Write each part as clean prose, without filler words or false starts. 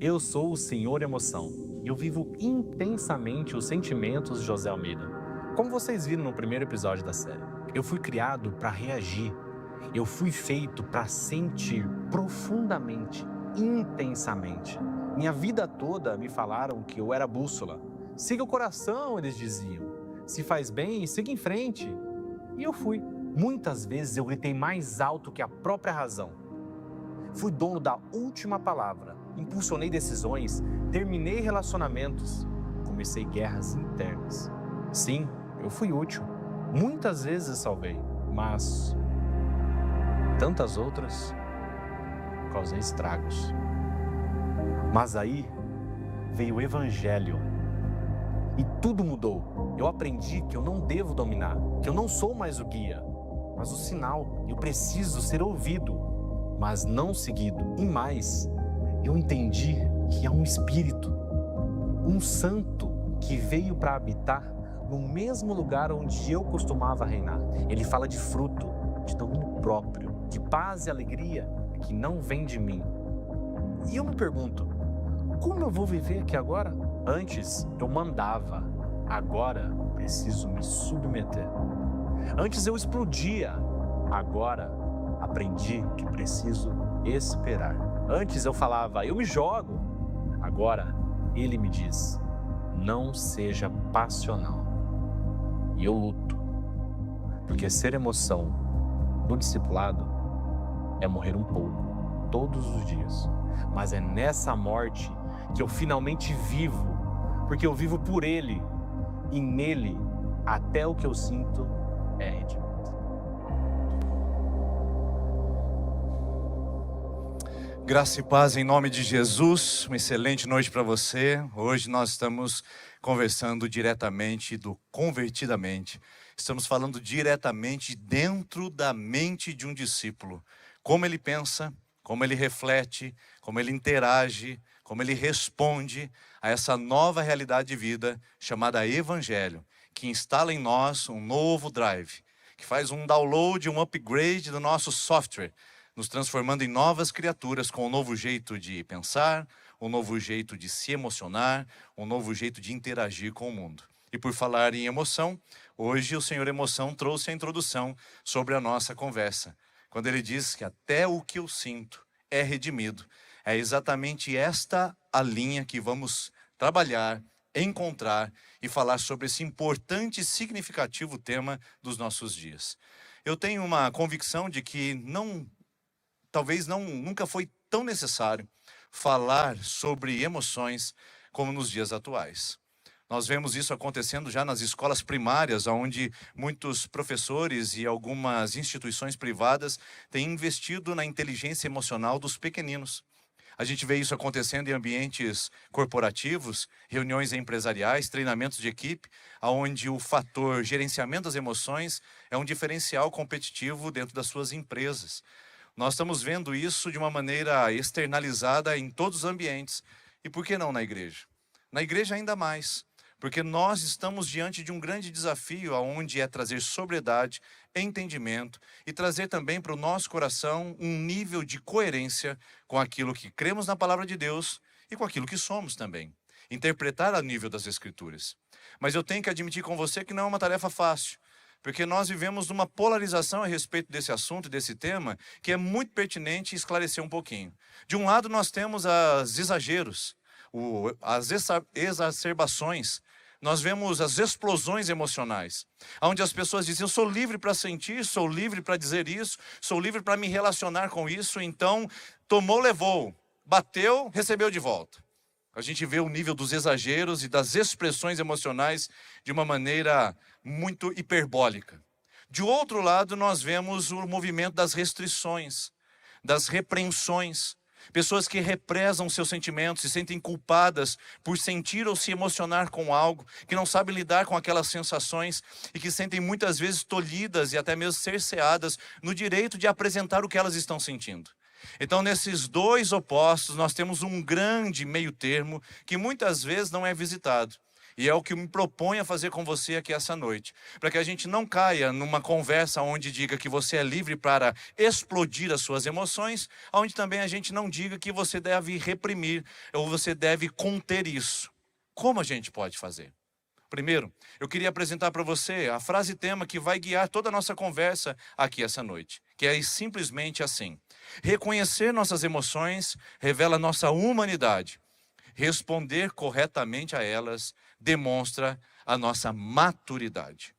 Eu sou o Senhor Emoção e eu vivo intensamente os sentimentos de José Almeida. Como vocês viram no primeiro episódio da série, eu fui criado para reagir. Eu fui feito para sentir profundamente, intensamente. Minha vida toda me falaram que eu era bússola. Siga o coração, eles diziam. Se faz bem, siga em frente. E eu fui. Muitas vezes eu gritei mais alto que a própria razão. Fui dono da última palavra, impulsionei decisões, terminei relacionamentos, comecei guerras internas. Sim, eu fui útil. Muitas vezes salvei, mas tantas outras causei estragos. Mas aí veio o Evangelho e tudo mudou. Eu aprendi que eu não devo dominar, que eu não sou mais o guia, mas o sinal. Eu preciso ser ouvido, mas não seguido. E mais, eu entendi que há um espírito, um santo que veio para habitar no mesmo lugar onde eu costumava reinar. Ele fala de fruto, de domínio próprio, de paz e alegria que não vem de mim. E eu me pergunto, como eu vou viver aqui agora? Antes eu mandava, agora preciso me submeter. Antes eu explodia, agora aprendi que preciso esperar. Antes eu falava, eu me jogo, agora ele me diz, não seja passional. E eu luto, porque ser emoção no discipulado é morrer um pouco, todos os dias. Mas é nessa morte que eu finalmente vivo, porque eu vivo por ele, e nele até o que eu sinto é redimido. Graça e paz em nome de Jesus, uma excelente noite para você. Hoje nós estamos conversando diretamente do Convertidamente. Estamos falando diretamente dentro da mente de um discípulo. Como ele pensa, como ele reflete, como ele interage, como ele responde a essa nova realidade de vida chamada Evangelho, que instala em nós um novo drive, que faz um download, um upgrade do nosso software, nos transformando em novas criaturas com um novo jeito de pensar, um novo jeito de se emocionar, um novo jeito de interagir com o mundo. E por falar em emoção, hoje o Senhor Emoção trouxe a introdução sobre a nossa conversa, quando ele diz que até o que eu sinto é redimido. É exatamente esta a linha que vamos trabalhar, encontrar e falar sobre esse importante e significativo tema dos nossos dias. Eu tenho uma convicção de que talvez nunca foi tão necessário falar sobre emoções como nos dias atuais. Nós vemos isso acontecendo já nas escolas primárias, onde muitos professores e algumas instituições privadas têm investido na inteligência emocional dos pequeninos. A gente vê isso acontecendo em ambientes corporativos, reuniões empresariais, treinamentos de equipe, onde o fator gerenciamento das emoções é um diferencial competitivo dentro das suas empresas. Nós estamos vendo isso de uma maneira externalizada em todos os ambientes. E por que não na igreja? Na igreja ainda mais, porque nós estamos diante de um grande desafio, onde é trazer sobriedade, entendimento e trazer também para o nosso coração um nível de coerência com aquilo que cremos na palavra de Deus e com aquilo que somos também. Interpretar a nível das Escrituras. Mas eu tenho que admitir com você que não é uma tarefa fácil, porque nós vivemos uma polarização a respeito desse assunto, desse tema, que é muito pertinente esclarecer um pouquinho. De um lado nós temos os exageros, as exacerbações, nós vemos as explosões emocionais, onde as pessoas dizem, eu sou livre para sentir, sou livre para dizer isso, sou livre para me relacionar com isso, então tomou, levou, bateu, recebeu de volta. A gente vê o nível dos exageros e das expressões emocionais de uma maneira muito hiperbólica. De outro lado, nós vemos o movimento das restrições, das repreensões. Pessoas que represam seus sentimentos, se sentem culpadas por sentir ou se emocionar com algo, que não sabem lidar com aquelas sensações e que sentem muitas vezes tolhidas e até mesmo cerceadas no direito de apresentar o que elas estão sentindo. Então, nesses dois opostos, nós temos um grande meio termo que muitas vezes não é visitado. E é o que eu me proponho a fazer com você aqui essa noite. Para que a gente não caia numa conversa onde diga que você é livre para explodir as suas emoções, onde também a gente não diga que você deve reprimir ou você deve conter isso. Como a gente pode fazer? Primeiro, eu queria apresentar para você a frase tema que vai guiar toda a nossa conversa aqui essa noite. Que é simplesmente assim: reconhecer nossas emoções revela nossa humanidade. Responder corretamente a elas demonstra a nossa maturidade.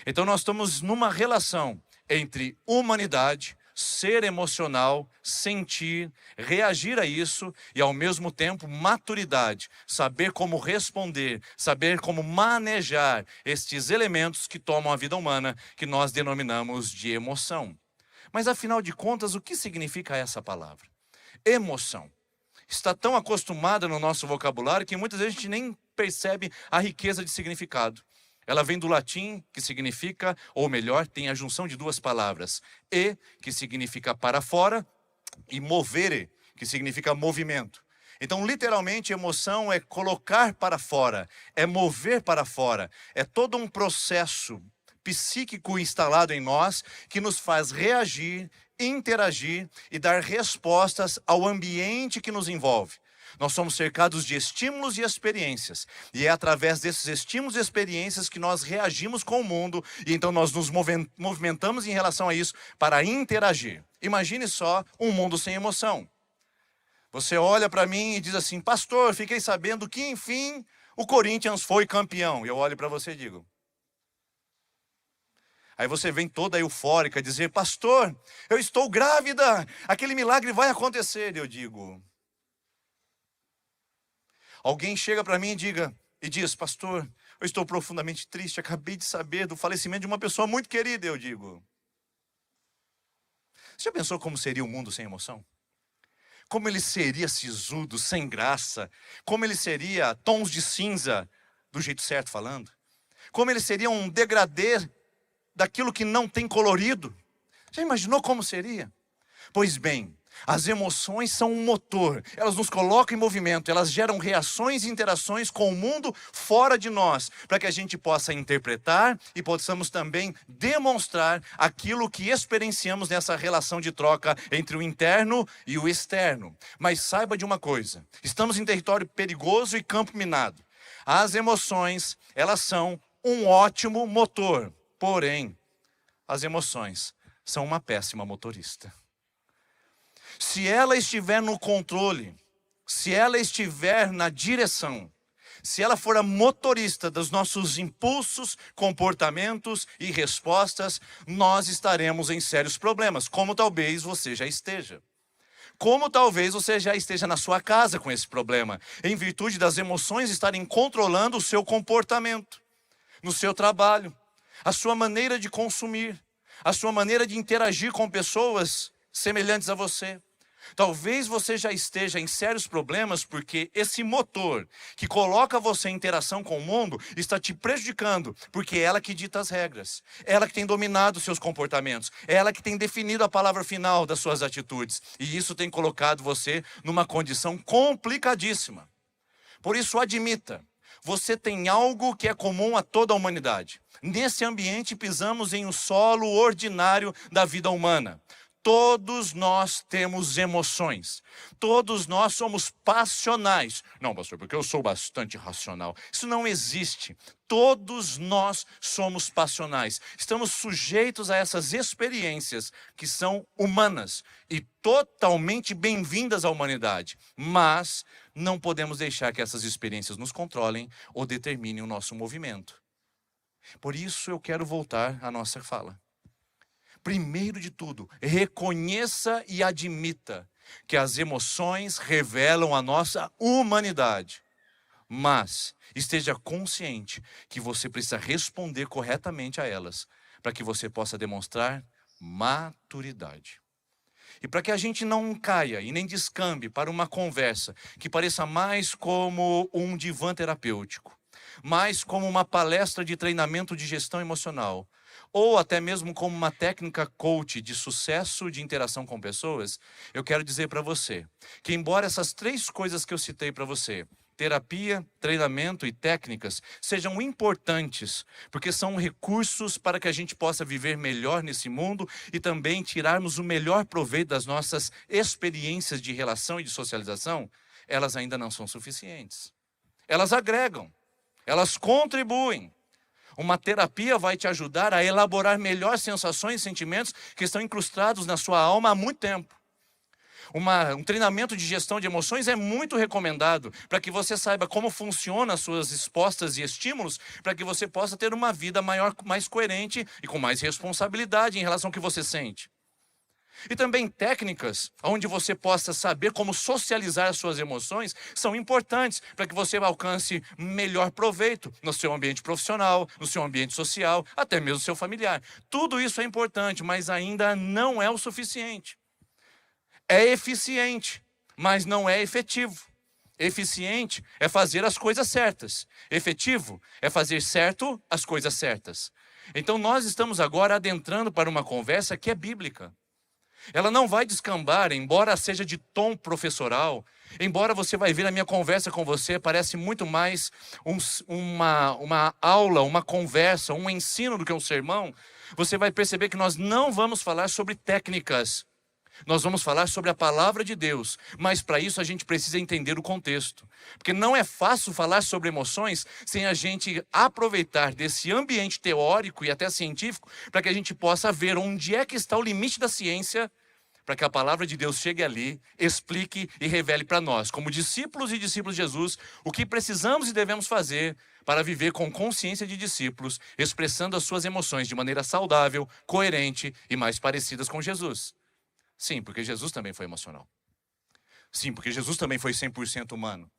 Então nós estamos numa relação entre humanidade, ser emocional, sentir, reagir a isso e ao mesmo tempo maturidade, saber como responder, saber como manejar estes elementos que tomam a vida humana, que nós denominamos de emoção. Mas afinal de contas, o que significa essa palavra? Emoção. Está tão acostumada no nosso vocabulário que muitas vezes a gente nem percebe a riqueza de significado. Ela vem do latim, que significa, ou melhor, tem a junção de duas palavras. E, que significa para fora, e movere, que significa movimento. Então, literalmente, emoção é colocar para fora, é mover para fora. É todo um processo psíquico instalado em nós que nos faz reagir, interagir e dar respostas ao ambiente que nos envolve. Nós somos cercados de estímulos e experiências. E é através desses estímulos e experiências que nós reagimos com o mundo. E então nós nos movimentamos em relação a isso para interagir. Imagine só um mundo sem emoção. Você olha para mim e diz assim: pastor, fiquei sabendo que enfim o Corinthians foi campeão. E eu olho para você e digo... Aí você vem toda eufórica dizer: pastor, eu estou grávida, aquele milagre vai acontecer. Eu digo... Alguém chega para mim e diz: pastor, eu estou profundamente triste, acabei de saber do falecimento de uma pessoa muito querida. Eu digo... Você já pensou como seria um mundo sem emoção? Como ele seria sisudo, sem graça? Como ele seria tons de cinza, do jeito certo falando? Como ele seria um degradê daquilo que não tem colorido? Já imaginou como seria? Pois bem, as emoções são um motor, elas nos colocam em movimento, elas geram reações e interações com o mundo fora de nós, para que a gente possa interpretar e possamos também demonstrar aquilo que experienciamos nessa relação de troca entre o interno e o externo. Mas saiba de uma coisa: estamos em território perigoso e campo minado. As emoções, elas são um ótimo motor. Porém, as emoções são uma péssima motorista. Se ela estiver no controle, se ela estiver na direção, se ela for a motorista dos nossos impulsos, comportamentos e respostas, nós estaremos em sérios problemas, como talvez você já esteja. Como talvez você já esteja na sua casa com esse problema, em virtude das emoções estarem controlando o seu comportamento, no seu trabalho, a sua maneira de consumir, a sua maneira de interagir com pessoas semelhantes a você. Talvez você já esteja em sérios problemas porque esse motor que coloca você em interação com o mundo está te prejudicando, porque é ela que dita as regras, é ela que tem dominado os seus comportamentos, é ela que tem definido a palavra final das suas atitudes, e isso tem colocado você numa condição complicadíssima. Por isso, admita, você tem algo que é comum a toda a humanidade. Nesse ambiente pisamos em um solo ordinário da vida humana. Todos nós temos emoções. Todos nós somos passionais. Não, pastor, porque eu sou bastante racional. Isso não existe. Todos nós somos passionais. Estamos sujeitos a essas experiências que são humanas e totalmente bem-vindas à humanidade. Mas não podemos deixar que essas experiências nos controlem ou determinem o nosso movimento. Por isso eu quero voltar à nossa fala. Primeiro de tudo, reconheça e admita que as emoções revelam a nossa humanidade. Mas esteja consciente que você precisa responder corretamente a elas, para que você possa demonstrar maturidade. E para que a gente não caia e nem descambe para uma conversa que pareça mais como um divã terapêutico, mais como uma palestra de treinamento de gestão emocional, ou até mesmo como uma técnica coach de sucesso de interação com pessoas, eu quero dizer para você que, embora essas três coisas que eu citei para você terapia, treinamento e técnicas sejam importantes, porque são recursos para que a gente possa viver melhor nesse mundo e também tirarmos o melhor proveito das nossas experiências de relação e de socialização, elas ainda não são suficientes. Elas agregam, elas contribuem. Uma terapia vai te ajudar a elaborar melhor sensações e sentimentos que estão incrustados na sua alma há muito tempo. Um treinamento de gestão de emoções é muito recomendado para que você saiba como funcionam as suas respostas e estímulos, para que você possa ter uma vida mais coerente e com mais responsabilidade em relação ao que você sente. E também técnicas onde você possa saber como socializar as suas emoções são importantes para que você alcance melhor proveito no seu ambiente profissional, no seu ambiente social, até mesmo no seu familiar. Tudo isso é importante, mas ainda não é o suficiente. É eficiente, mas não é efetivo. Eficiente é fazer as coisas certas. Efetivo é fazer certo as coisas certas. Então nós estamos agora adentrando para uma conversa que é bíblica. Ela não vai descambar, embora seja de tom professoral, embora você vai ver a minha conversa com você, parece muito mais uma aula, uma conversa, um ensino do que um sermão. Você vai perceber que nós não vamos falar sobre técnicas. Nós vamos falar sobre a palavra de Deus, mas para isso a gente precisa entender o contexto. Porque não é fácil falar sobre emoções sem a gente aproveitar desse ambiente teórico e até científico para que a gente possa ver onde é que está o limite da ciência, para que a palavra de Deus chegue ali, explique e revele para nós, como discípulos e discípulos de Jesus, o que precisamos e devemos fazer para viver com consciência de discípulos, expressando as suas emoções de maneira saudável, coerente e mais parecidas com Jesus. Sim, porque Jesus também foi emocional. Sim, porque Jesus também foi 100% humano.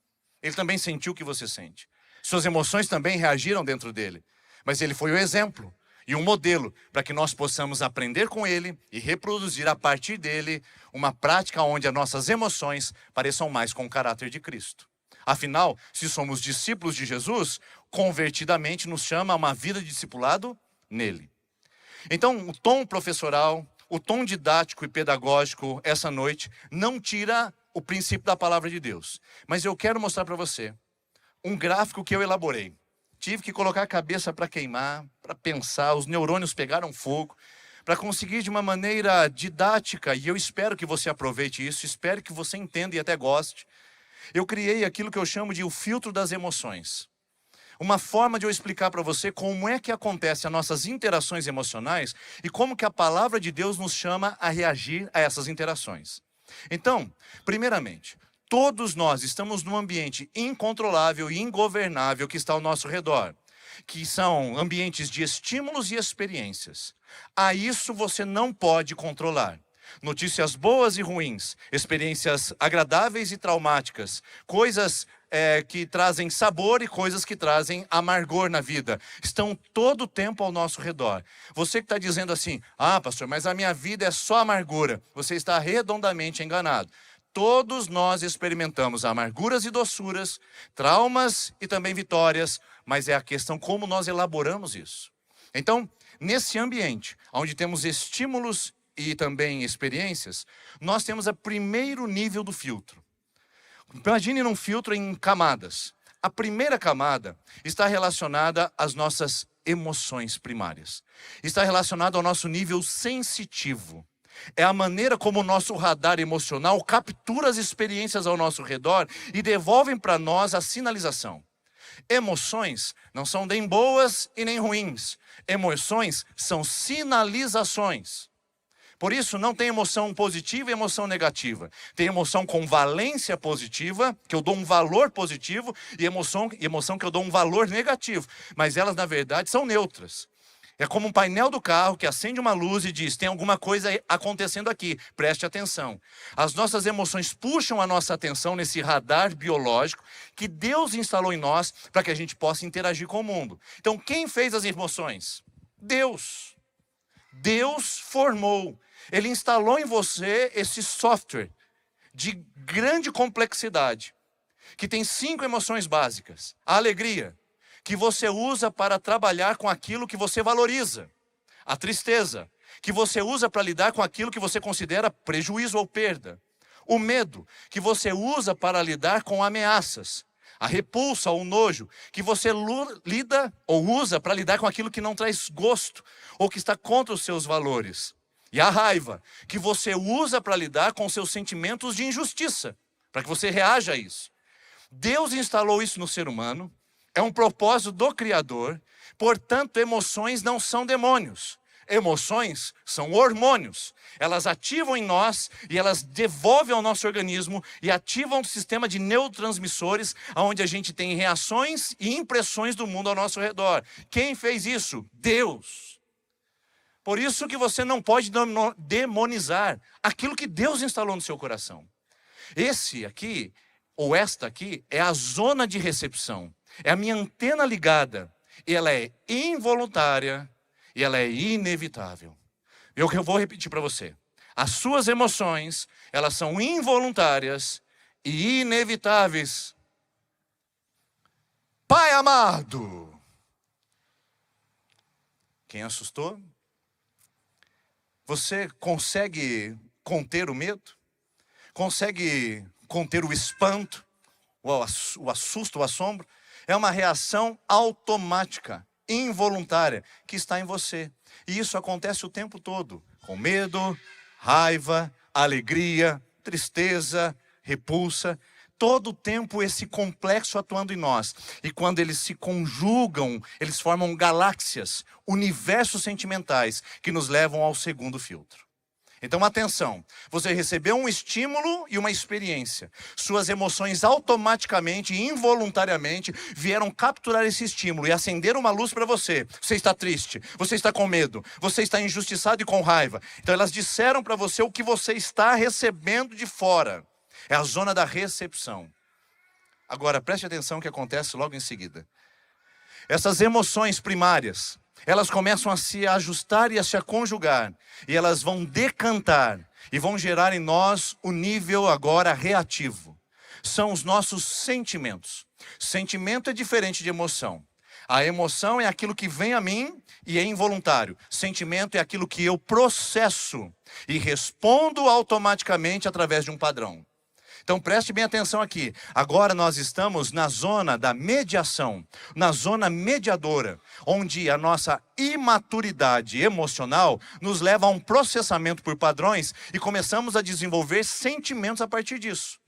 Ele também sentiu o que você sente. Suas emoções também reagiram dentro dele. Mas ele foi o exemplo e um modelo para que nós possamos aprender com ele e reproduzir a partir dele uma prática onde as nossas emoções pareçam mais com o caráter de Cristo. Afinal, se somos discípulos de Jesus, convertidamente nos chama a uma vida de discipulado nele. Então, o tom professoral, o tom didático e pedagógico essa noite não tira o princípio da palavra de Deus. Mas eu quero mostrar para você um gráfico que eu elaborei. Tive que colocar a cabeça para queimar, para pensar, os neurônios pegaram fogo, para conseguir de uma maneira didática, e eu espero que você aproveite isso, espero que você entenda e até goste. Eu criei aquilo que eu chamo de o filtro das emoções. Uma forma de eu explicar para você como é que acontecem as nossas interações emocionais e como que a palavra de Deus nos chama a reagir a essas interações. Então, primeiramente, todos nós estamos num ambiente incontrolável e ingovernável que está ao nosso redor, que são ambientes de estímulos e experiências. A isso você não pode controlar. Notícias boas e ruins, experiências agradáveis e traumáticas, coisas que trazem sabor e coisas que trazem amargor na vida, estão todo o tempo ao nosso redor. Você que está dizendo assim, pastor, mas a minha vida é só amargura, você está redondamente enganado. Todos nós experimentamos amarguras e doçuras, traumas e também vitórias, mas é a questão como nós elaboramos isso. Então, nesse ambiente, onde temos estímulos e também experiências, nós temos o primeiro nível do filtro. Imagine num filtro em camadas. A primeira camada está relacionada às nossas emoções primárias. Está relacionada ao nosso nível sensitivo. É a maneira como o nosso radar emocional captura as experiências ao nosso redor e devolvem para nós a sinalização. Emoções não são nem boas e nem ruins. Emoções são sinalizações. Por isso, não tem emoção positiva e emoção negativa. Tem emoção com valência positiva, que eu dou um valor positivo, e emoção que eu dou um valor negativo. Mas elas, na verdade, são neutras. É como um painel do carro que acende uma luz e diz, tem alguma coisa acontecendo aqui, preste atenção. As nossas emoções puxam a nossa atenção nesse radar biológico que Deus instalou em nós para que a gente possa interagir com o mundo. Então, quem fez as emoções? Deus. Deus formou. Ele instalou em você esse software de grande complexidade, que tem 5 emoções básicas. A alegria, que você usa para trabalhar com aquilo que você valoriza. A tristeza, que você usa para lidar com aquilo que você considera prejuízo ou perda. O medo, que você usa para lidar com ameaças. A repulsa ou o nojo que você lida ou usa para lidar com aquilo que não traz gosto ou que está contra os seus valores. E a raiva que você usa para lidar com seus sentimentos de injustiça, para que você reaja a isso. Deus instalou isso no ser humano, é um propósito do Criador, portanto, emoções não são demônios. Emoções são hormônios. Elas ativam em nós e elas devolvem ao nosso organismo e ativam o sistema de neurotransmissores, onde a gente tem reações e impressões do mundo ao nosso redor. Quem fez isso? Deus. Por isso que você não pode demonizar aquilo que Deus instalou no seu coração. Esse aqui, ou esta aqui, é a zona de recepção. É a minha antena ligada. E ela é involuntária e ela é inevitável. Eu vou repetir para você. As suas emoções, elas são involuntárias e inevitáveis. Pai amado! Quem assustou? Você consegue conter o medo? Consegue conter o espanto? O assusto, o assombro? É uma reação automática, involuntária, que está em você. E isso acontece o tempo todo, com medo, raiva, alegria, tristeza, repulsa. Todo o tempo esse complexo atuando em nós. E quando eles se conjugam, eles formam galáxias, universos sentimentais, que nos levam ao segundo filtro. Então atenção, você recebeu um estímulo e uma experiência. Suas emoções automaticamente e involuntariamente vieram capturar esse estímulo e acender uma luz para você. Você está triste, você está com medo, você está injustiçado e com raiva. Então elas disseram para você o que você está recebendo de fora. É a zona da recepção. Agora preste atenção no que acontece logo em seguida. Essas emoções primárias, elas começam a se ajustar e a se conjugar. E elas vão decantar e vão gerar em nós o nível agora reativo. São os nossos sentimentos. Sentimento é diferente de emoção. A emoção é aquilo que vem a mim e é involuntário. Sentimento é aquilo que eu processo e respondo automaticamente através de um padrão. Então preste bem atenção aqui. Agora nós estamos na zona da mediação, na zona mediadora, onde a nossa imaturidade emocional nos leva a um processamento por padrões e começamos a desenvolver sentimentos a partir disso.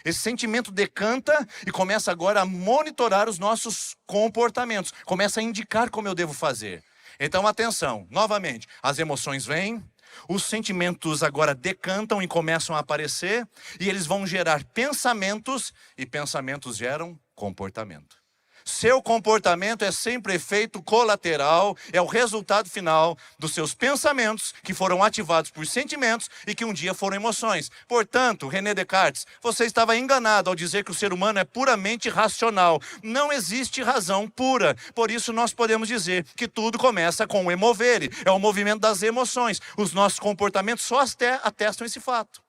Esse sentimento decanta e começa agora a monitorar os nossos comportamentos, começa a indicar como eu devo fazer. Então atenção, novamente, as emoções vêm, os sentimentos agora decantam e começam a aparecer, e eles vão gerar pensamentos, e pensamentos geram comportamento. Seu comportamento é sempre efeito colateral, é o resultado final dos seus pensamentos, que foram ativados por sentimentos e que um dia foram emoções. Portanto, René Descartes, você estava enganado ao dizer que o ser humano é puramente racional. Não existe razão pura. Por isso nós podemos dizer que tudo começa com o emovere, é o movimento das emoções. Os nossos comportamentos só atestam esse fato.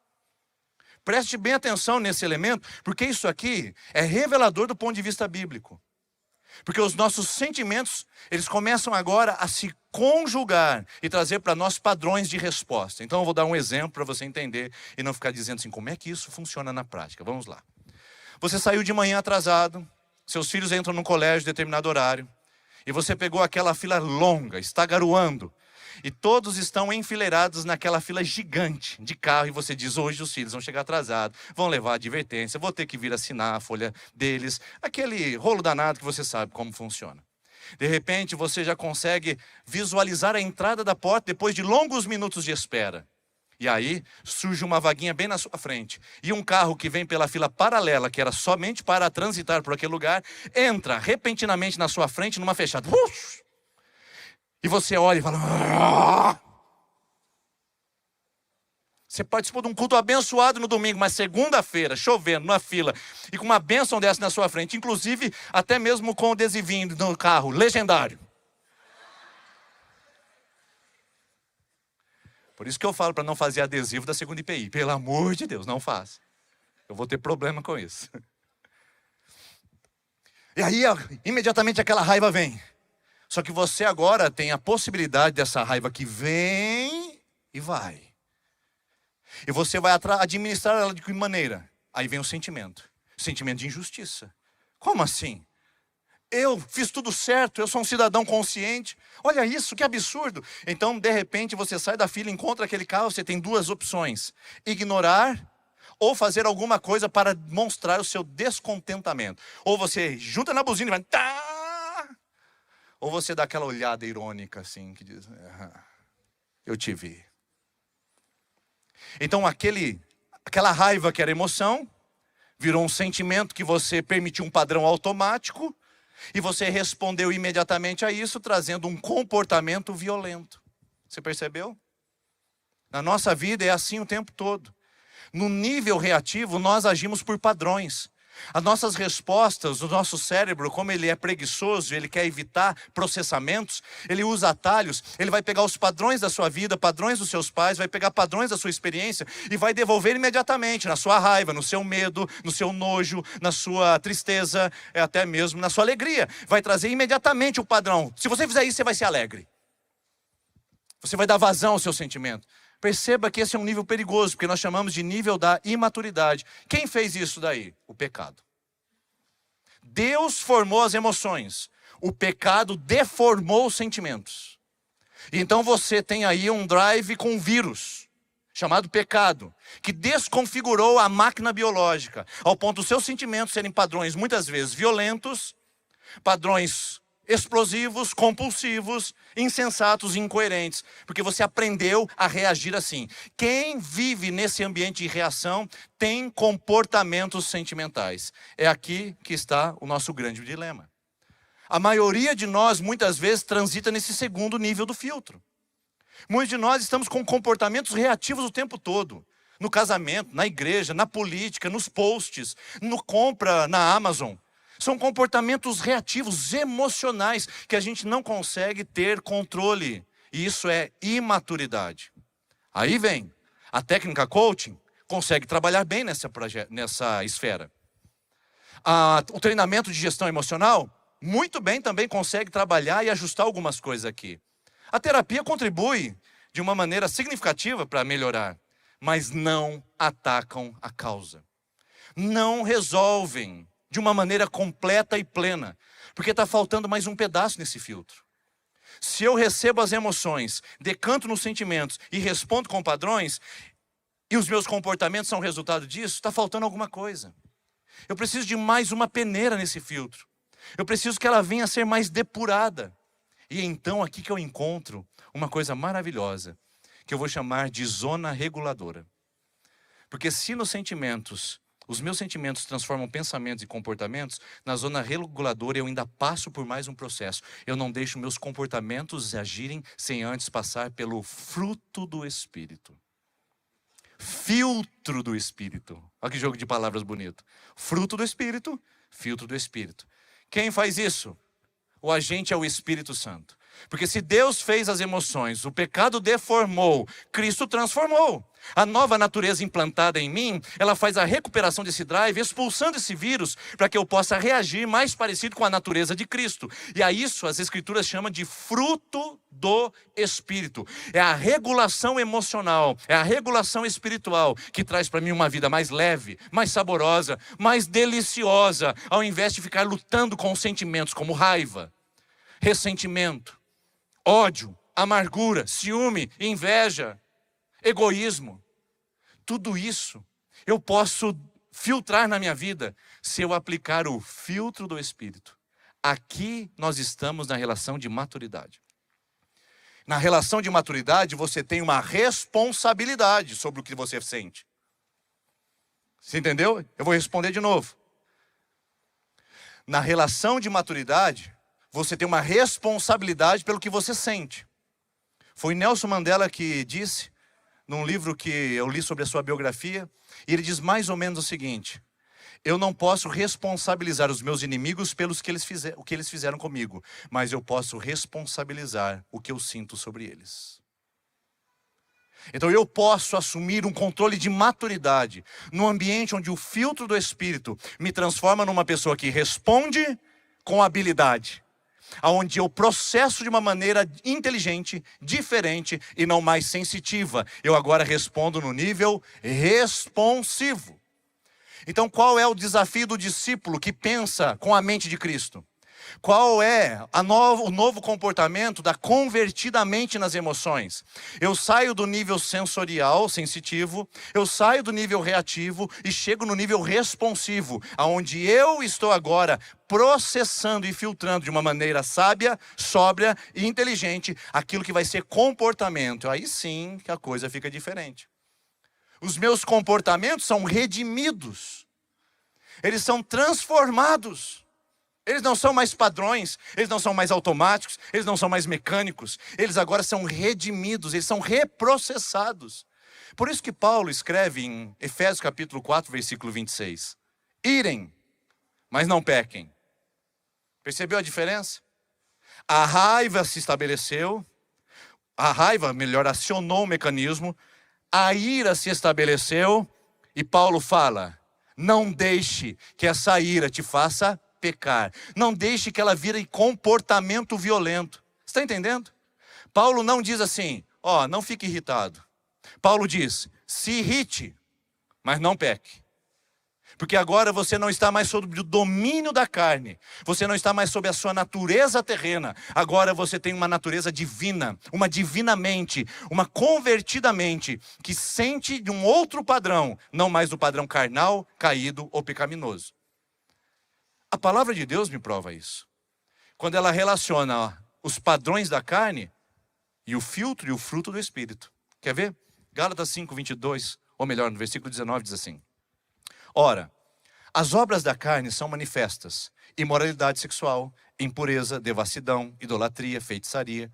Preste bem atenção nesse elemento, porque isso aqui é revelador do ponto de vista bíblico. Porque os nossos sentimentos, eles começam agora a se conjugar e trazer para nós padrões de resposta. Então eu vou dar um exemplo para você entender e não ficar dizendo assim, como é que isso funciona na prática? Vamos lá. Você saiu de manhã atrasado, seus filhos entram no colégio em determinado horário, e você pegou aquela fila longa, está garoando, e todos estão enfileirados naquela fila gigante de carro, e você diz, hoje os filhos vão chegar atrasados, vão levar advertência, vou ter que vir assinar a folha deles, aquele rolo danado que você sabe como funciona. De repente você já consegue visualizar a entrada da porta depois de longos minutos de espera. E aí surge uma vaguinha bem na sua frente, e um carro que vem pela fila paralela, que era somente para transitar por aquele lugar, entra repentinamente na sua frente numa fechada. E você olha e fala... Aaah! Você participou de um culto abençoado no domingo, mas segunda-feira, chovendo, numa fila, e com uma bênção dessa na sua frente, inclusive até mesmo com o adesivinho no carro, legendário. Por isso que eu falo para não fazer adesivo da segunda IPI. Pelo amor de Deus, não faça. Eu vou ter problema com isso. E aí, imediatamente aquela raiva vem. Só que você agora tem a possibilidade dessa raiva que vem e vai. E você vai administrar ela de que maneira? Aí vem o sentimento. Sentimento de injustiça. Como assim? Eu fiz tudo certo, eu sou um cidadão consciente. Olha isso, que absurdo. Então, de repente, você sai da fila, encontra aquele carro, você tem duas opções: ignorar ou fazer alguma coisa para mostrar o seu descontentamento. Ou você junta na buzina e vai... Tá! Ou você dá aquela olhada irônica assim, que diz... eu te vi. Então, aquela raiva que era emoção, virou um sentimento que você permitiu um padrão automático, e você respondeu imediatamente a isso, trazendo um comportamento violento. Você percebeu? Na nossa vida é assim o tempo todo. No nível reativo, nós agimos por padrões. As nossas respostas, o nosso cérebro, como ele é preguiçoso, ele quer evitar processamentos, ele usa atalhos, ele vai pegar os padrões da sua vida, padrões dos seus pais, vai pegar padrões da sua experiência e vai devolver imediatamente na sua raiva, no seu medo, no seu nojo, na sua tristeza, até mesmo na sua alegria. Vai trazer imediatamente o padrão. Se você fizer isso, você vai ser alegre. Você vai dar vazão ao seu sentimento. Perceba que esse é um nível perigoso, porque nós chamamos de nível da imaturidade. Quem fez isso daí? O pecado. Deus formou as emoções. O pecado deformou os sentimentos. Então você tem aí um drive com um vírus, chamado pecado, que desconfigurou a máquina biológica, ao ponto dos seus sentimentos serem padrões, muitas vezes violentos, padrões explosivos, compulsivos, insensatos e incoerentes, porque você aprendeu a reagir assim. Quem vive nesse ambiente de reação tem comportamentos sentimentais. É aqui que está o nosso grande dilema. A maioria de nós, muitas vezes, transita nesse segundo nível do filtro. Muitos de nós estamos com comportamentos reativos o tempo todo. No casamento, na igreja, na política, nos posts, no compra na Amazon. São comportamentos reativos, emocionais, que a gente não consegue ter controle. E isso é imaturidade. Aí vem, a técnica coaching consegue trabalhar bem nessa esfera. O treinamento de gestão emocional, muito bem também consegue trabalhar e ajustar algumas coisas aqui. A terapia contribui de uma maneira significativa para melhorar, mas não atacam a causa. Não resolvem de uma maneira completa e plena, porque está faltando mais um pedaço nesse filtro. Se eu recebo as emoções, decanto nos sentimentos e respondo com padrões, e os meus comportamentos são resultado disso, está faltando alguma coisa. Eu preciso de mais uma peneira nesse filtro. Eu preciso que ela venha a ser mais depurada. E então aqui que eu encontro uma coisa maravilhosa, que eu vou chamar de zona reguladora. Porque se nos sentimentos, os meus sentimentos transformam pensamentos e comportamentos, na zona reguladora eu ainda passo por mais um processo. Eu não deixo meus comportamentos agirem sem antes passar pelo fruto do Espírito. Filtro do Espírito. Olha que jogo de palavras bonito. Fruto do Espírito, filtro do Espírito. Quem faz isso? O agente é o Espírito Santo. Porque se Deus fez as emoções, o pecado deformou, Cristo transformou. A nova natureza implantada em mim, ela faz a recuperação desse drive, expulsando esse vírus, para que eu possa reagir mais parecido com a natureza de Cristo. E a isso as Escrituras chamam de fruto do Espírito. É a regulação emocional, é a regulação espiritual, que traz para mim uma vida mais leve, mais saborosa, mais deliciosa, ao invés de ficar lutando com sentimentos como raiva, ressentimento, ódio, amargura, ciúme, inveja, egoísmo. Tudo isso eu posso filtrar na minha vida se eu aplicar o filtro do Espírito. Aqui nós estamos na relação de maturidade. Na relação de maturidade você tem uma responsabilidade sobre o que você sente. Você entendeu? Eu vou responder de novo. Na relação de maturidade você tem uma responsabilidade pelo que você sente. Foi Nelson Mandela que disse, num livro que eu li sobre a sua biografia, e ele diz mais ou menos o seguinte: eu não posso responsabilizar os meus inimigos pelos que o que eles fizeram comigo, mas eu posso responsabilizar o que eu sinto sobre eles. Então eu posso assumir um controle de maturidade num ambiente onde o filtro do Espírito me transforma numa pessoa que responde com habilidade, onde eu processo de uma maneira inteligente, diferente e não mais sensitiva. Eu agora respondo no nível responsivo. Então, qual é o desafio do discípulo que pensa com a mente de Cristo? Qual é o novo comportamento da convertida mente nas emoções? Eu saio do nível sensorial, sensitivo, eu saio do nível reativo e chego no nível responsivo, aonde eu estou agora processando e filtrando de uma maneira sábia, sóbria e inteligente aquilo que vai ser comportamento. Aí sim que a coisa fica diferente. Os meus comportamentos são redimidos, eles são transformados. Eles não são mais padrões, eles não são mais automáticos, eles não são mais mecânicos. Eles agora são redimidos, eles são reprocessados. Por isso que Paulo escreve em Efésios capítulo 4, versículo 26. Irem, mas não pequem. Percebeu a diferença? A raiva se estabeleceu, acionou o mecanismo, a ira se estabeleceu e Paulo fala, não deixe que essa ira te faça pecar. Não deixe que ela vire comportamento violento. Está entendendo? Paulo não diz assim, não fique irritado. Paulo diz, se irrite, mas não peque. Porque agora você não está mais sob o domínio da carne. Você não está mais sob a sua natureza terrena. Agora você tem uma natureza divina, uma divina mente, uma convertida mente, que sente de um outro padrão, não mais do padrão carnal, caído ou pecaminoso. A palavra de Deus me prova isso. Quando ela relaciona os padrões da carne e o filtro e o fruto do Espírito. Quer ver? Gálatas 5, 22, ou melhor, no versículo 19 diz assim. Ora, as obras da carne são manifestas. Imoralidade sexual, impureza, devassidão, idolatria, feitiçaria,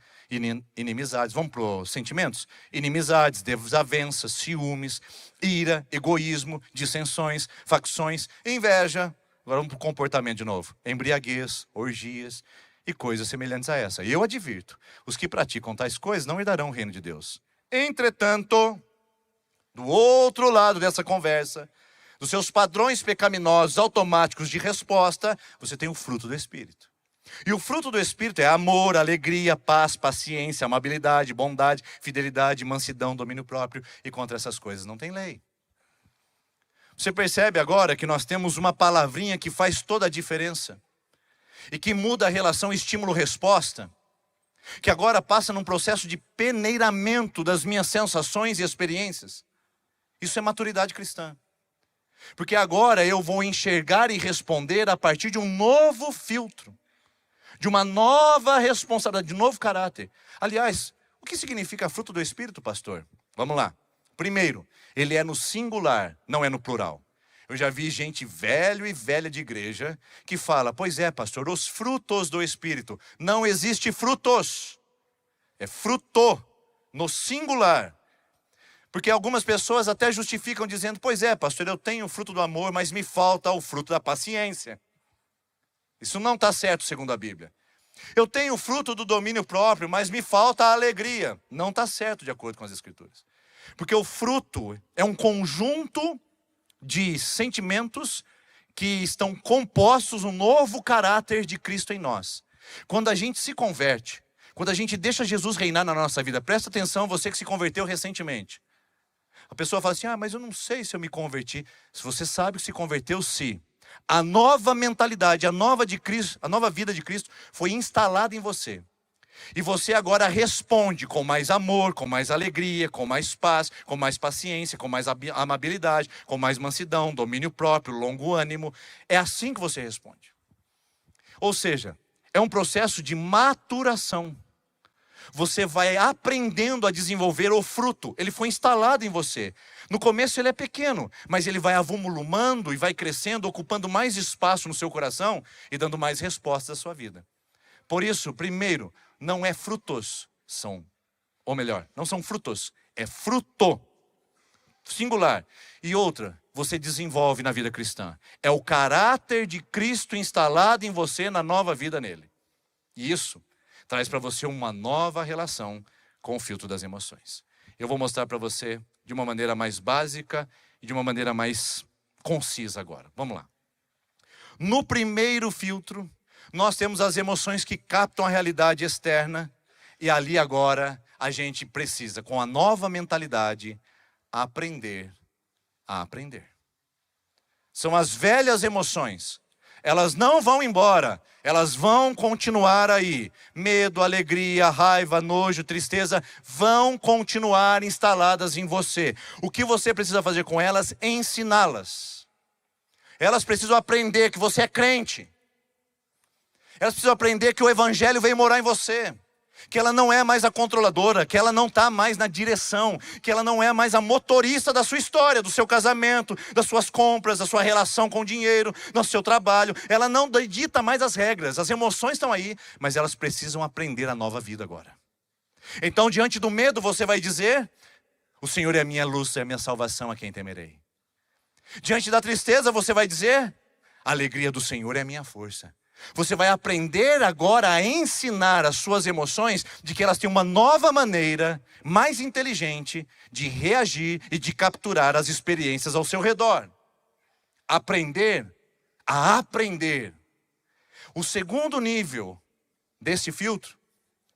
inimizades. Vamos para os sentimentos? Inimizades, desavenças, ciúmes, ira, egoísmo, dissensões, facções, inveja. Agora vamos para o comportamento de novo. Embriaguez, orgias e coisas semelhantes a essa. E eu advirto, os que praticam tais coisas não herdarão o reino de Deus. Entretanto, do outro lado dessa conversa, dos seus padrões pecaminosos automáticos de resposta, você tem o fruto do Espírito. E o fruto do Espírito é amor, alegria, paz, paciência, amabilidade, bondade, fidelidade, mansidão, domínio próprio. E contra essas coisas não tem lei. Você percebe agora que nós temos uma palavrinha que faz toda a diferença. E que muda a relação estímulo-resposta. Que agora passa num processo de peneiramento das minhas sensações e experiências. Isso é maturidade cristã. Porque agora eu vou enxergar e responder a partir de um novo filtro. De uma nova responsabilidade, de um novo caráter. Aliás, o que significa fruto do Espírito, pastor? Vamos lá. Primeiro, ele é no singular, não é no plural. Eu já vi gente velho e velha de igreja que fala, pois é, pastor, os frutos do Espírito. Não existe frutos. É fruto, no singular. Porque algumas pessoas até justificam dizendo, pois é, pastor, eu tenho o fruto do amor, mas me falta o fruto da paciência. Isso não está certo segundo a Bíblia. Eu tenho o fruto do domínio próprio, mas me falta a alegria. Não está certo de acordo com as Escrituras. Porque o fruto é um conjunto de sentimentos que estão compostos no novo caráter de Cristo em nós. Quando a gente se converte, quando a gente deixa Jesus reinar na nossa vida, presta atenção, você que se converteu recentemente. A pessoa fala assim, mas eu não sei se eu me converti. Se você sabe que se converteu, se a nova mentalidade, a nova vida de Cristo foi instalada em você. E você agora responde com mais amor, com mais alegria, com mais paz, com mais paciência, com mais amabilidade, com mais mansidão, domínio próprio, longo ânimo. É assim que você responde. Ou seja, é um processo de maturação. Você vai aprendendo a desenvolver o fruto. Ele foi instalado em você. No começo ele é pequeno, mas ele vai avolumando e vai crescendo, ocupando mais espaço no seu coração e dando mais respostas à sua vida. Por isso, primeiro, não é frutos, não são frutos, é fruto, singular. E outra, você desenvolve na vida cristã. É o caráter de Cristo instalado em você na nova vida nele. E isso traz para você uma nova relação com o filtro das emoções. Eu vou mostrar para você de uma maneira mais básica e de uma maneira mais concisa agora. Vamos lá. No primeiro filtro, nós temos as emoções que captam a realidade externa e ali agora a gente precisa, com a nova mentalidade, aprender a aprender. são as velhas emoções. Elas não vão embora, elas vão continuar aí. Medo, alegria, raiva, nojo, tristeza vão continuar instaladas em você. O que você precisa fazer com elas? Ensiná-las. Elas precisam aprender que você é crente. Elas precisam aprender que o evangelho veio morar em você. Que ela não é mais a controladora, que ela não está mais na direção, que ela não é mais a motorista da sua história, do seu casamento, das suas compras, da sua relação com o dinheiro, do seu trabalho. Ela não dita mais as regras, as emoções estão aí, mas elas precisam aprender a nova vida agora. Então, diante do medo, você vai dizer: o Senhor é a minha luz, é a minha salvação, a quem temerei. Diante da tristeza, você vai dizer: a alegria do Senhor é a minha força. Você vai aprender agora a ensinar as suas emoções de que elas têm uma nova maneira, mais inteligente, de reagir e de capturar as experiências ao seu redor. Aprender a aprender. O segundo nível desse filtro,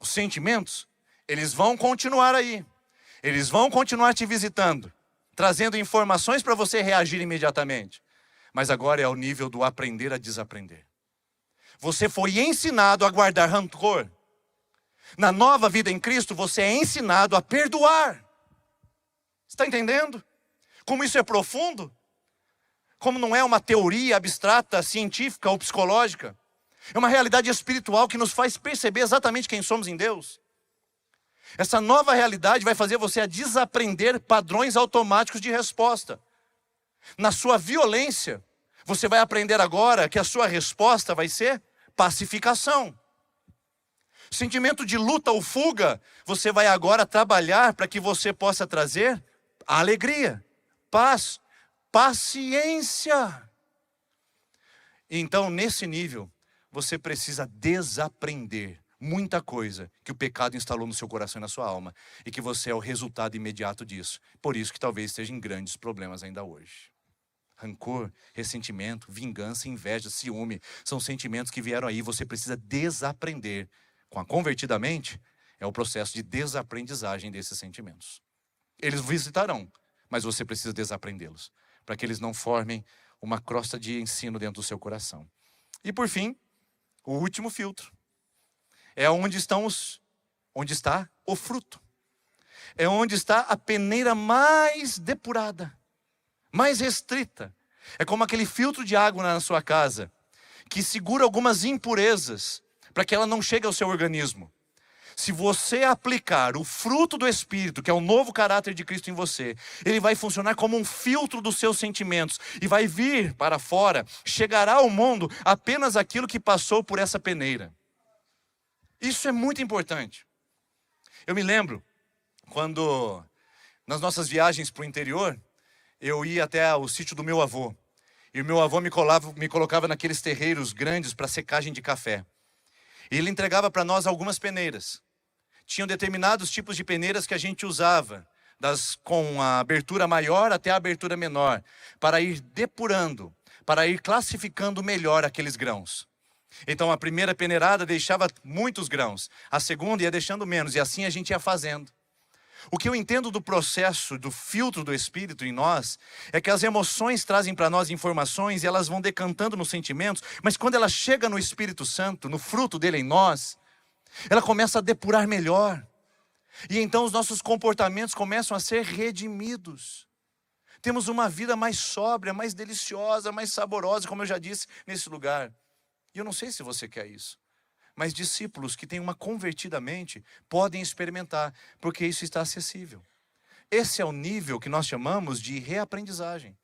os sentimentos, eles vão continuar aí. Eles vão continuar te visitando, trazendo informações para você reagir imediatamente. Mas agora é o nível do aprender a desaprender. Você foi ensinado a guardar rancor. Na nova vida em Cristo, você é ensinado a perdoar. Está entendendo? Como isso é profundo? Como não é uma teoria abstrata, científica ou psicológica. É uma realidade espiritual que nos faz perceber exatamente quem somos em Deus. Essa nova realidade vai fazer você a desaprender padrões automáticos de resposta. Na sua violência, você vai aprender agora que a sua resposta vai ser pacificação. Sentimento de luta ou fuga, você vai agora trabalhar para que você possa trazer alegria, paz, paciência. Então, nesse nível, você precisa desaprender muita coisa que o pecado instalou no seu coração e na sua alma, e que você é o resultado imediato disso. Por isso que talvez esteja em grandes problemas ainda hoje. Rancor, ressentimento, vingança, inveja, ciúme, são sentimentos que vieram aí, você precisa desaprender. Com a convertida mente, é o processo de desaprendizagem desses sentimentos. Eles visitarão, mas você precisa desaprendê-los, para que eles não formem uma crosta de ensino dentro do seu coração. E por fim, o último filtro, é onde está o fruto. É onde está a peneira mais depurada, mais restrita. É como aquele filtro de água na sua casa, que segura algumas impurezas, para que ela não chegue ao seu organismo. Se você aplicar o fruto do Espírito, que é o novo caráter de Cristo em você, ele vai funcionar como um filtro dos seus sentimentos, e vai vir para fora, chegará ao mundo apenas aquilo que passou por essa peneira. Isso é muito importante. Eu me lembro, quando, nas nossas viagens para o interior, eu ia até o sítio do meu avô. E o meu avô me colocava naqueles terreiros grandes para secagem de café. E ele entregava para nós algumas peneiras. Tinham determinados tipos de peneiras que a gente usava, com a abertura maior até a abertura menor, para ir depurando, para ir classificando melhor aqueles grãos. Então a primeira peneirada deixava muitos grãos, a segunda ia deixando menos, e assim a gente ia fazendo. O que eu entendo do processo, do filtro do Espírito em nós, é que as emoções trazem para nós informações e elas vão decantando nos sentimentos, mas quando ela chega no Espírito Santo, no fruto dele em nós, ela começa a depurar melhor. E então os nossos comportamentos começam a ser redimidos. Temos uma vida mais sóbria, mais deliciosa, mais saborosa, como eu já disse nesse lugar. E eu não sei se você quer isso. Mas discípulos que têm uma convertida mente podem experimentar, porque isso está acessível. Esse é o nível que nós chamamos de reaprendizagem.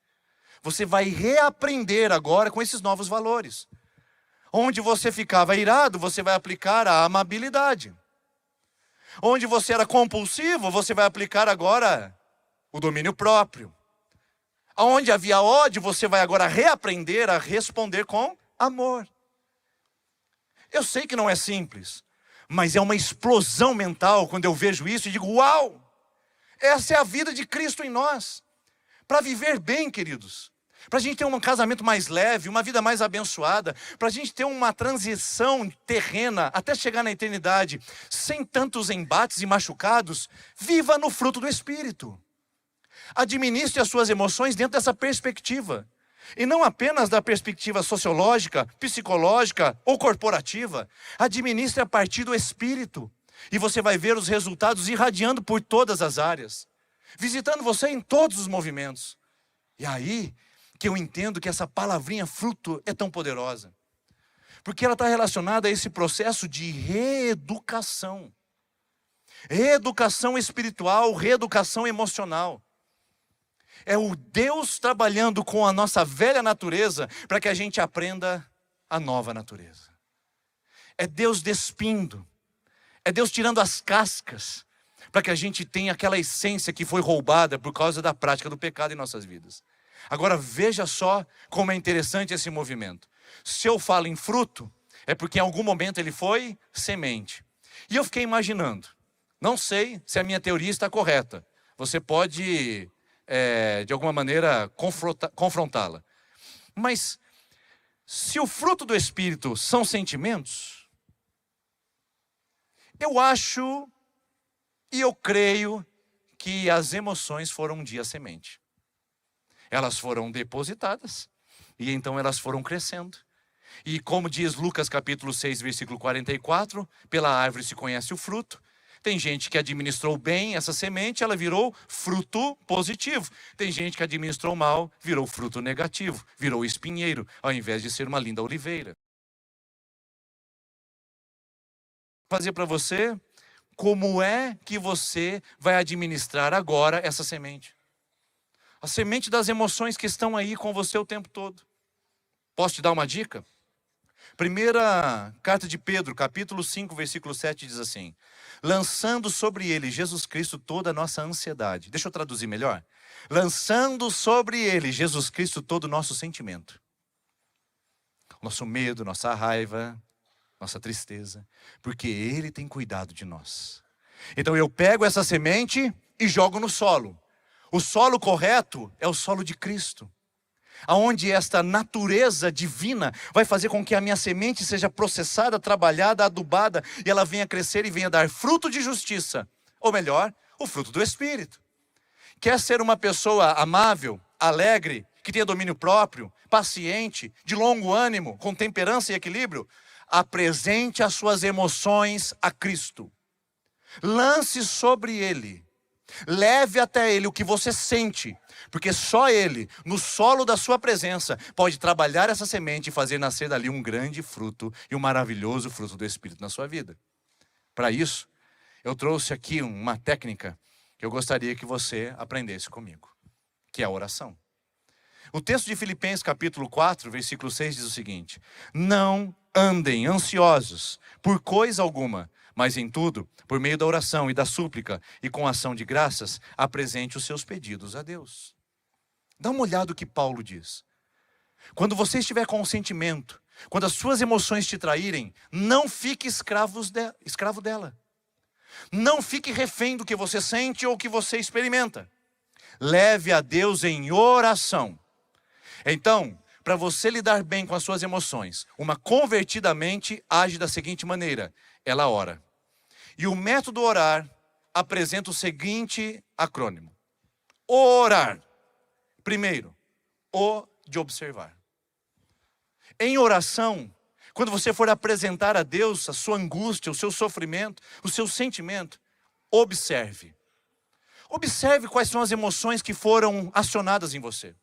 Você vai reaprender agora com esses novos valores. Onde você ficava irado, você vai aplicar a amabilidade. Onde você era compulsivo, você vai aplicar agora o domínio próprio. Onde havia ódio, você vai agora reaprender a responder com amor. Eu sei que não é simples, mas é uma explosão mental quando eu vejo isso e digo, uau! Essa é a vida de Cristo em nós. Para viver bem, queridos. Para a gente ter um casamento mais leve, uma vida mais abençoada. Para a gente ter uma transição terrena até chegar na eternidade, sem tantos embates e machucados. Viva no fruto do Espírito. Administre as suas emoções dentro dessa perspectiva. E não apenas da perspectiva sociológica, psicológica ou corporativa. Administre a partir do Espírito. E você vai ver os resultados irradiando por todas as áreas, visitando você em todos os movimentos. E aí que eu entendo que essa palavrinha fruto é tão poderosa. Porque ela está relacionada a esse processo de reeducação. Reeducação espiritual, reeducação emocional. É o Deus trabalhando com a nossa velha natureza para que a gente aprenda a nova natureza. É Deus despindo. É Deus tirando as cascas para que a gente tenha aquela essência que foi roubada por causa da prática do pecado em nossas vidas. Agora veja só como é interessante esse movimento. Se eu falo em fruto, é porque em algum momento ele foi semente. E eu fiquei imaginando, não sei se a minha teoria está correta. Você pode, de alguma maneira, confrontá-la. Mas, se o fruto do Espírito são sentimentos, eu acho e eu creio que as emoções foram um dia semente. Elas foram depositadas e então elas foram crescendo. E como diz Lucas capítulo 6, versículo 44, pela árvore se conhece o fruto. Tem gente que administrou bem essa semente, ela virou fruto positivo. Tem gente que administrou mal, virou fruto negativo, virou espinheiro, ao invés de ser uma linda oliveira. Vou fazer para você como é que você vai administrar agora essa semente. A semente das emoções que estão aí com você o tempo todo. Posso te dar uma dica? Primeira carta de Pedro, capítulo 5, versículo 7, diz assim: lançando sobre ele, Jesus Cristo, toda a nossa ansiedade. Deixa eu traduzir melhor. Lançando sobre ele, Jesus Cristo, todo o nosso sentimento. Nosso medo, nossa raiva, nossa tristeza. Porque ele tem cuidado de nós. Então eu pego essa semente e jogo no solo. O solo correto é o solo de Cristo. Aonde esta natureza divina vai fazer com que a minha semente seja processada, trabalhada, adubada, e ela venha crescer e venha dar fruto de justiça. Ou melhor, o fruto do Espírito. Quer ser uma pessoa amável, alegre, que tenha domínio próprio, paciente, de longo ânimo, com temperança e equilíbrio? Apresente as suas emoções a Cristo. Lance sobre Ele. Leve até Ele o que você sente, porque só Ele, no solo da sua presença, pode trabalhar essa semente e fazer nascer dali um grande fruto e um maravilhoso fruto do Espírito na sua vida. Para isso, eu trouxe aqui uma técnica que eu gostaria que você aprendesse comigo, que é a oração. O texto de Filipenses capítulo 4, versículo 6 diz o seguinte: não andem ansiosos por coisa alguma, mas em tudo, por meio da oração e da súplica e com ação de graças, apresente os seus pedidos a Deus. Dá uma olhada no que Paulo diz. Quando você estiver com um sentimento, quando as suas emoções te traírem, não fique escravo dela. Não fique refém do que você sente ou que você experimenta. Leve a Deus em oração. Então, para você lidar bem com as suas emoções, uma convertida mente age da seguinte maneira: ela ora. E o método orar apresenta o seguinte acrônimo: orar. Primeiro, o de observar. Em oração, quando você for apresentar a Deus a sua angústia, o seu sofrimento, o seu sentimento, observe. Observe quais são as emoções que foram acionadas em você.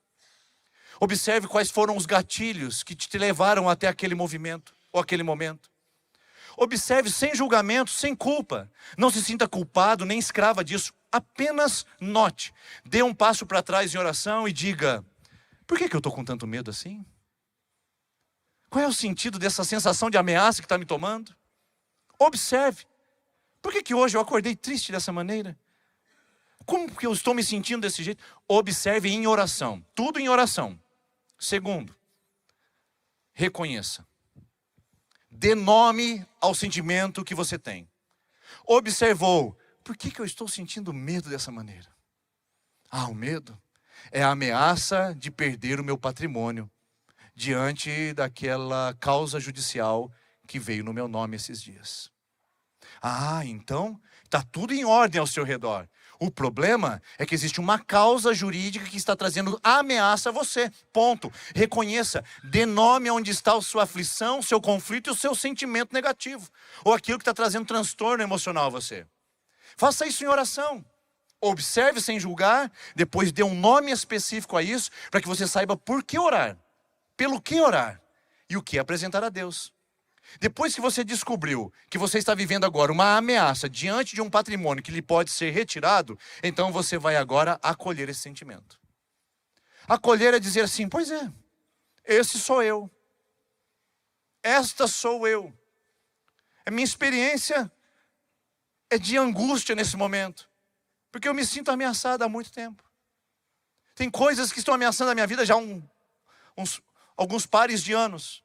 Observe quais foram os gatilhos que te levaram até aquele movimento ou aquele momento. Observe sem julgamento, sem culpa. Não se sinta culpado nem escrava disso. Apenas note. Dê um passo para trás em oração e diga: por que eu estou com tanto medo assim? Qual é o sentido dessa sensação de ameaça que está me tomando? Observe. Por que hoje eu acordei triste dessa maneira? Como que eu estou me sentindo desse jeito? Observe em oração. Tudo em oração. Segundo, reconheça. Dê nome ao sentimento que você tem. Observou. Por que eu estou sentindo medo dessa maneira? O medo é a ameaça de perder o meu patrimônio diante daquela causa judicial que veio no meu nome esses dias. Então está tudo em ordem ao seu redor. O problema é que existe uma causa jurídica que está trazendo ameaça a você. Ponto. Reconheça, dê nome onde está a sua aflição, seu conflito e o seu sentimento negativo. Ou aquilo que está trazendo transtorno emocional a você. Faça isso em oração. Observe sem julgar, depois dê um nome específico a isso, para que você saiba por que orar, pelo que orar e o que apresentar a Deus. Depois que você descobriu que você está vivendo agora uma ameaça diante de um patrimônio que lhe pode ser retirado, então você vai agora acolher esse sentimento. Acolher é dizer assim, pois é, esse sou eu. Esta sou eu. A minha experiência é de angústia nesse momento, porque eu me sinto ameaçado há muito tempo. Tem coisas que estão ameaçando a minha vida já há alguns pares de anos.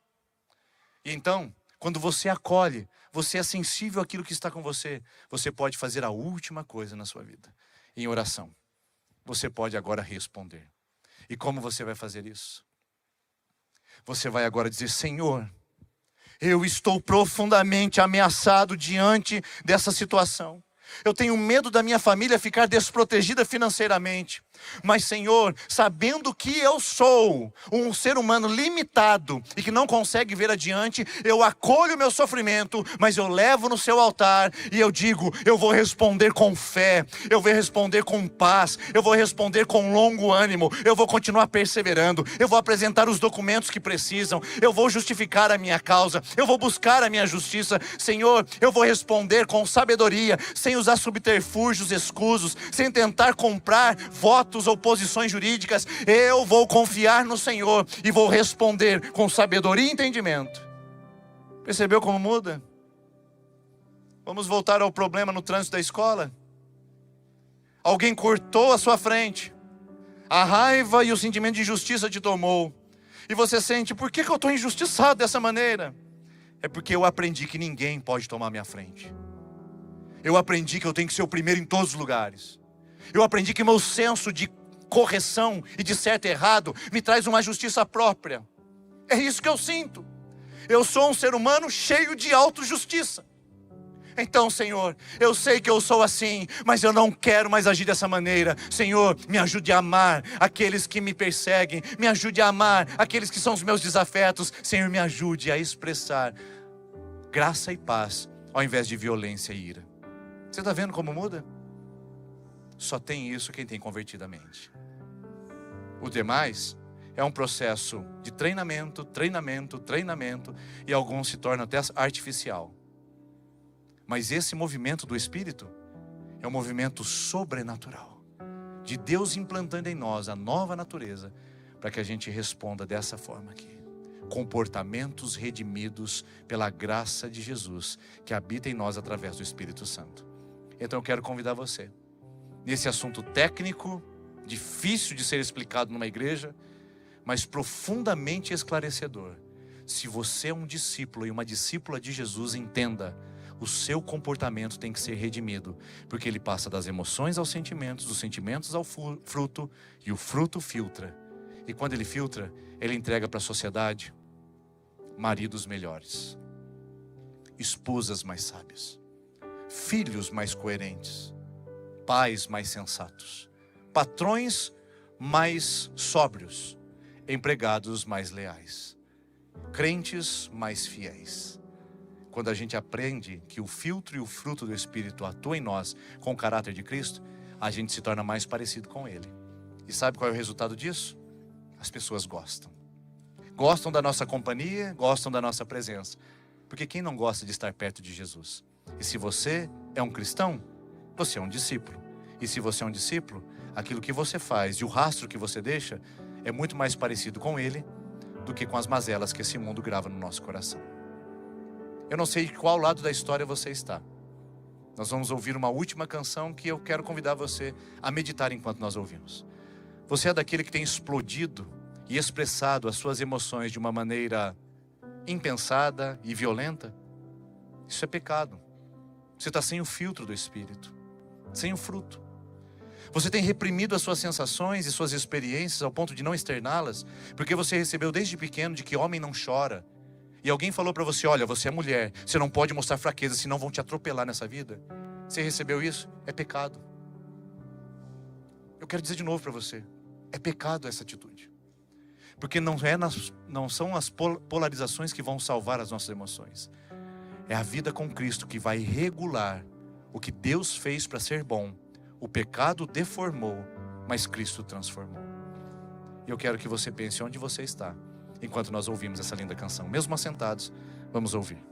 E então, quando você acolhe, você é sensível àquilo que está com você, você pode fazer a última coisa na sua vida, em oração. Você pode agora responder. E como você vai fazer isso? Você vai agora dizer, Senhor, eu estou profundamente ameaçado diante dessa situação. Eu tenho medo da minha família ficar desprotegida financeiramente. Mas Senhor, sabendo que eu sou um ser humano limitado e que não consegue ver adiante, eu acolho o meu sofrimento, mas eu levo no seu altar e eu digo, eu vou responder com fé, eu vou responder com paz, eu vou responder com longo ânimo, eu vou continuar perseverando, eu vou apresentar os documentos que precisam, eu vou justificar a minha causa, eu vou buscar a minha justiça. Senhor, eu vou responder com sabedoria, sem usar subterfúgios escusos, sem tentar comprar votos ou posições jurídicas. Eu vou confiar no Senhor e vou responder com sabedoria e entendimento. Percebeu como muda? Vamos voltar ao problema no trânsito da escola. Alguém cortou a sua frente, a raiva e o sentimento de injustiça te tomou, e você sente, por que eu estou injustiçado dessa maneira? É porque eu aprendi que ninguém pode tomar minha frente. Eu aprendi que eu tenho que ser o primeiro em todos os lugares. Eu aprendi que meu senso de correção e de certo e errado me traz uma justiça própria. É isso que eu sinto. Eu sou um ser humano cheio de autojustiça. Então, Senhor, eu sei que eu sou assim, mas eu não quero mais agir dessa maneira. Senhor, me ajude a amar aqueles que me perseguem. Me ajude a amar aqueles que são os meus desafetos. Senhor, me ajude a expressar graça e paz, ao invés de violência e ira. Você está vendo como muda? Só tem isso quem tem convertido a mente. O demais é um processo de treinamento, e alguns se tornam até artificial. Mas esse movimento do Espírito é um movimento sobrenatural, de Deus implantando em nós a nova natureza, para que a gente responda dessa forma aqui. Comportamentos redimidos pela graça de Jesus, que habita em nós através do Espírito Santo. Então eu quero convidar você, nesse assunto técnico, difícil de ser explicado numa igreja, mas profundamente esclarecedor. Se você é um discípulo e uma discípula de Jesus, entenda, o seu comportamento tem que ser redimido, porque ele passa das emoções aos sentimentos, dos sentimentos ao fruto, e o fruto filtra. E quando ele filtra, ele entrega para a sociedade maridos melhores, esposas mais sábias, filhos mais coerentes, pais mais sensatos, patrões mais sóbrios, empregados mais leais, crentes mais fiéis. Quando a gente aprende que o filtro e o fruto do Espírito atuam em nós com o caráter de Cristo, a gente se torna mais parecido com Ele. E sabe qual é o resultado disso? As pessoas gostam. Gostam da nossa companhia, gostam da nossa presença. Porque quem não gosta de estar perto de Jesus? E se você é um cristão, você é um discípulo. E se você é um discípulo, aquilo que você faz e o rastro que você deixa é muito mais parecido com Ele do que com as mazelas que esse mundo grava no nosso coração. Eu não sei em qual lado da história você está. Nós vamos ouvir uma última canção que eu quero convidar você a meditar enquanto nós ouvimos. Você é daquele que tem explodido e expressado as suas emoções de uma maneira impensada e violenta? Isso é pecado. Você está sem o filtro do Espírito, sem o fruto. Você tem reprimido as suas sensações e suas experiências ao ponto de não externá-las, porque você recebeu desde pequeno de que homem não chora. E alguém falou para você, olha, você é mulher, você não pode mostrar fraqueza, senão vão te atropelar nessa vida. Você recebeu isso? É pecado. quero dizer de novo para você, é pecado essa atitude. Porque não são as polarizações que vão salvar as nossas emoções. É a vida com Cristo que vai regular o que Deus fez para ser bom. O pecado deformou, mas Cristo transformou. E eu quero que você pense onde você está, enquanto nós ouvimos essa linda canção. Mesmo assentados, vamos ouvir.